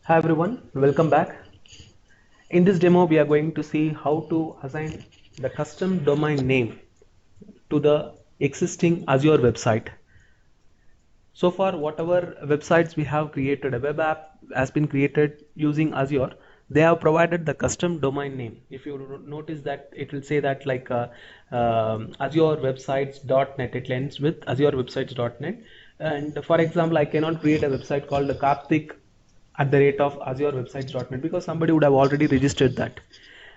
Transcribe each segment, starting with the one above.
Hi everyone, welcome back. In this demo, we are going to see how to assign the custom domain name to the existing Azure website. So far, whatever websites we have created, a web app has been created using Azure, they have provided the custom domain name. If you notice that it will say that like Azure websites.net, it ends with Azure websites.net. And for example, I cannot create a website called Karthik at the rate of Azure websites.net because somebody would have already registered that.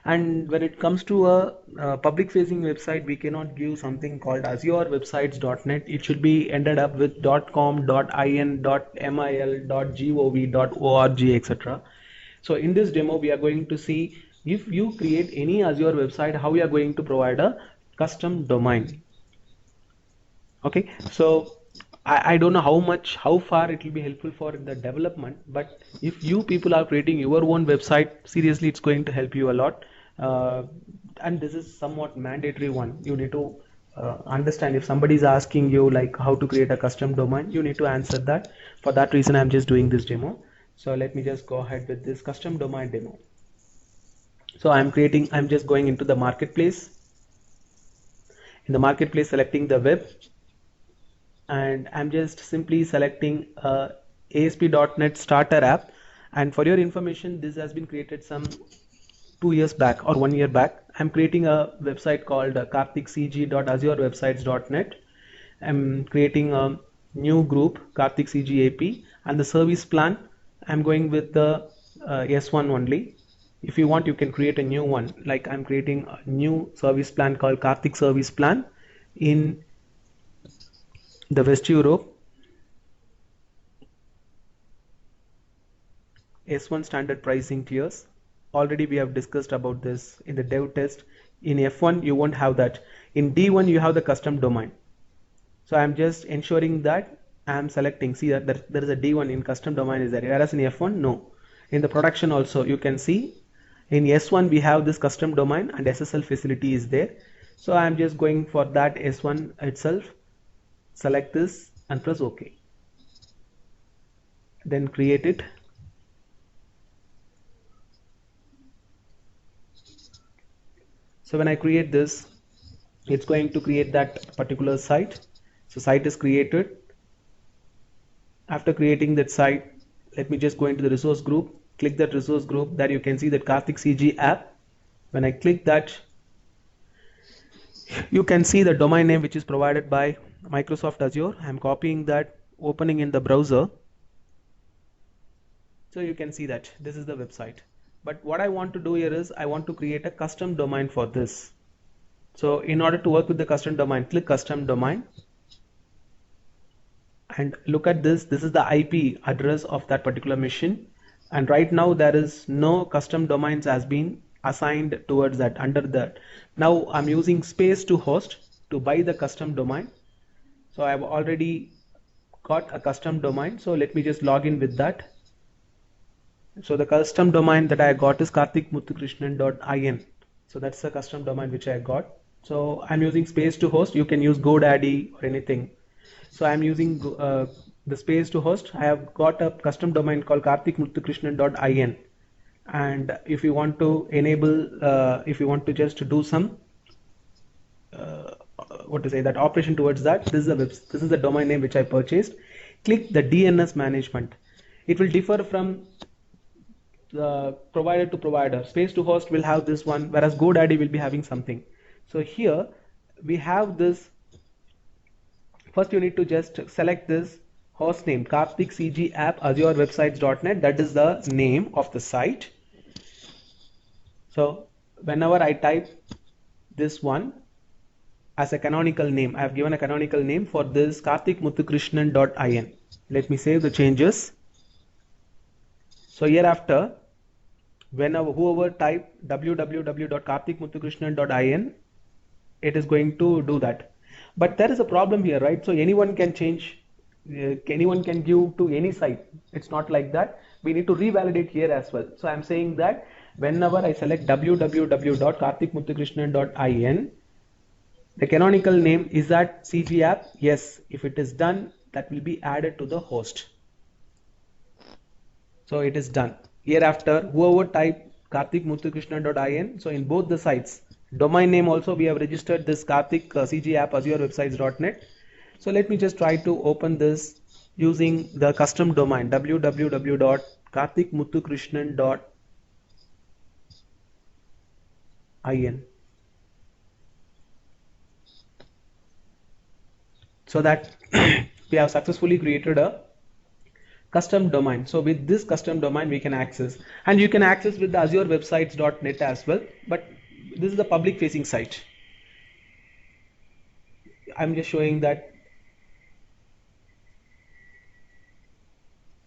And when it comes to a public facing website, we cannot give something called Azure websites.net. It should be ended up with .com, .in, .mil, .gov, .org, etc. So in this demo, we are going to see if you create any Azure website, how we are going to provide a custom domain. Okay, so I don't know how far it will be helpful for the development, but if you people are creating your own website, seriously, it's going to help you a lot. Uh, and this is somewhat mandatory one. You need to understand if somebody is asking you like how to create a custom domain, you need to answer that. For that reason, I'm just doing this demo. So let me just go ahead with this custom domain demo. So I'm just going into the marketplace. In the marketplace, selecting the web, and I'm just simply selecting ASP.NET Starter app. And for your information, this has been created some 2 years back or 1 year back. I'm creating a website called karthikcg.azurewebsites.net. I'm creating a new group, Karthik CG AP, and the service plan, I'm going with the S1 only. If you want, you can create a new one. Like I'm creating a new service plan called Karthik Service Plan in the West Europe. S1 standard pricing tiers. Already we have discussed about this in the dev test. In F1 you won't have that. In D1 you have the custom domain. So I'm just ensuring that I'm selecting. See that there is a D1 in custom domain is there. Whereas in F1 no. In the production also you can see in S1 we have this custom domain and SSL facility is there. So I'm just going for that S1 itself. Select this and press OK. Then create it. So when I create this, it's going to create that particular site. So site is created. After creating that site, let me just go into the resource group, click that resource group. There you can see that Karthik CG app. When I click that, you can see the domain name which is provided by Microsoft Azure. I'm copying that, opening in the browser. So you can see that this is the website. But what I want to do here is I want to create a custom domain for this. So in order to work with the custom domain, click custom domain and look at this. This is the IP address of that particular machine. And right now there is no custom domains has been assigned towards that under that. Now I'm using space to host to buy the custom domain. So I've already got a custom domain. So let me just log in with that. So the custom domain that I got is karthikmuthukrishnan.in. So that's the custom domain which I got. So I'm using space to host. You can use GoDaddy or anything. So I'm using the space to host. I have got a custom domain called karthikmuthukrishnan.in. And if you want to enable, if you want to just do some what to say that operation towards that, this is the domain name which I purchased. Click the DNS management. It will differ from provider to provider. Space to host will have this one, whereas GoDaddy will be having something. So here we have this. First you need to just select this host name, Karthik CG app Azure websites.net. That is the name of the site. So whenever I type this one as a canonical name, I have given a canonical name for this karthikmuthukrishnan.in. Let me save the changes. So hereafter, whenever whoever type www.karthikmuthukrishnan.in, it is going to do that. But there is a problem here, right? So anyone can change, anyone can give to any site. It's not like that. We need to revalidate here as well. So I'm saying that whenever I select www.karthikmuthukrishnan.in, the canonical name is that CG app. Yes, if it is done, that will be added to the host. So it is done. Hereafter, whoever type karthikmuthukrishnan.in, so in both the sites, domain name also we have registered this Karthik CG app azurewebsites.net. So let me just try to open this using the custom domain www.karthikmuthukrishnan.in, so that we have successfully created a custom domain. So with this custom domain we can access, and you can access with the azurewebsites.net as well, but this is the public facing site. I'm just showing that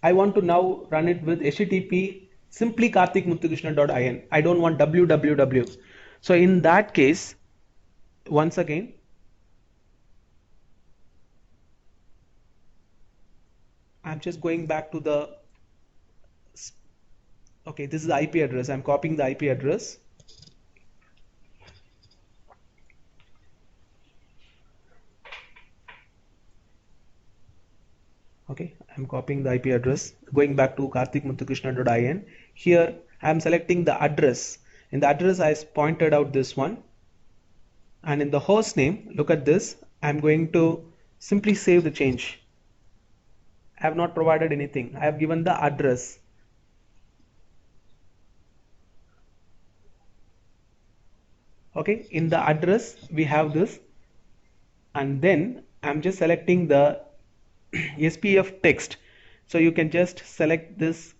I want to now run it with HTTP simply karthikmuthukrishnan.in. I don't want www. So in that case, once again, I'm just going back to the, okay, this is the IP address. I'm copying the IP address. Okay, I'm copying the IP address, going back to karthikmuthukrishnan.in. Here I'm selecting the address. In the address I pointed out this one, and in the host name, look at this, I'm going to simply save the change. I have not provided anything. I have given the address. Okay, in the address we have this, and then I'm just selecting the SPF text. So you can just select this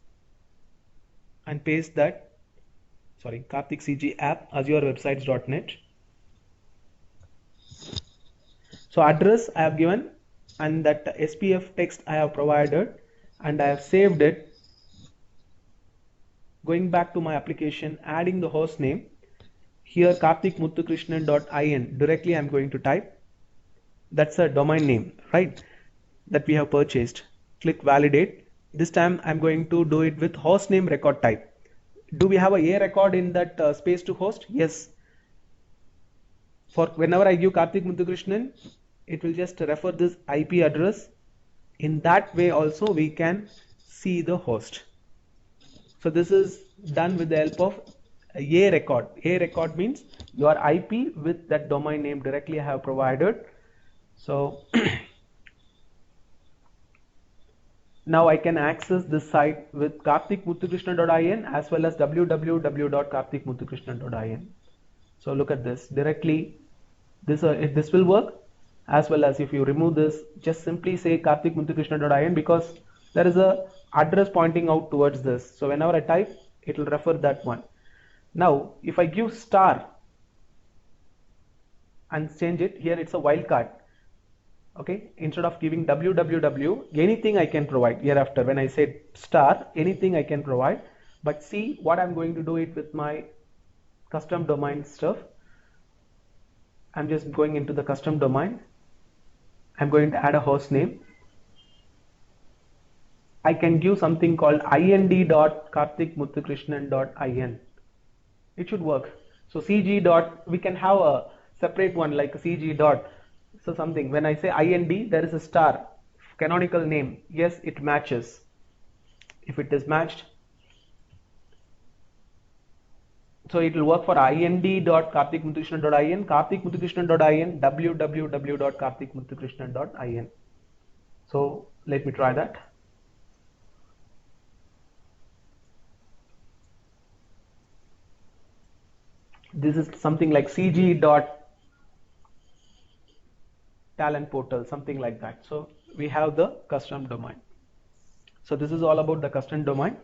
and paste that, sorry, Karthik CG app azurewebsites.net. So address I have given, and that SPF text I have provided, and I have saved it. Going back to my application, adding the host name, here karthikmuthukrishnan.in, directly I'm going to type. That's a domain name, right, that we have purchased. Click validate. This time I'm going to do it with host name record type. Do we have a record in that space to host? Yes. For whenever I give Karthik Muthukrishnan, it will just refer this IP address. In that way also we can see the host. So this is done with the help of a record. A record means your IP with that domain name directly I have provided. So now I can access this site with karthikmuthukrishnan.in as well as www.karthikmuthukrishnan.in. So look at this directly. This will work, as well as if you remove this, just simply say karthikmuthukrishnan.in, because there is a address pointing out towards this. So whenever I type, it will refer that one. Now if I give star and change it, here it's a wildcard. Okay, instead of giving www, anything I can provide. Hereafter when I say star, anything I can provide. But see what I'm going to do it with my custom domain stuff. I'm just going into the custom domain. I'm going to add a host name. I can give something called ind.karthikmuthukrishnan.in. It should work. So CG dot, we can have a separate one like a CG dot. So something, when I say IND, there is a star, canonical name. Yes, it matches. If it is matched, so it will work for ind.karthikmuthukrishnan.in, karthikmuthukrishnan.in, www.karthikmuthukrishnan.in. So let me try that. This is something like CG dot talent portal, something like that. So we have the custom domain. So this is all about the custom domain.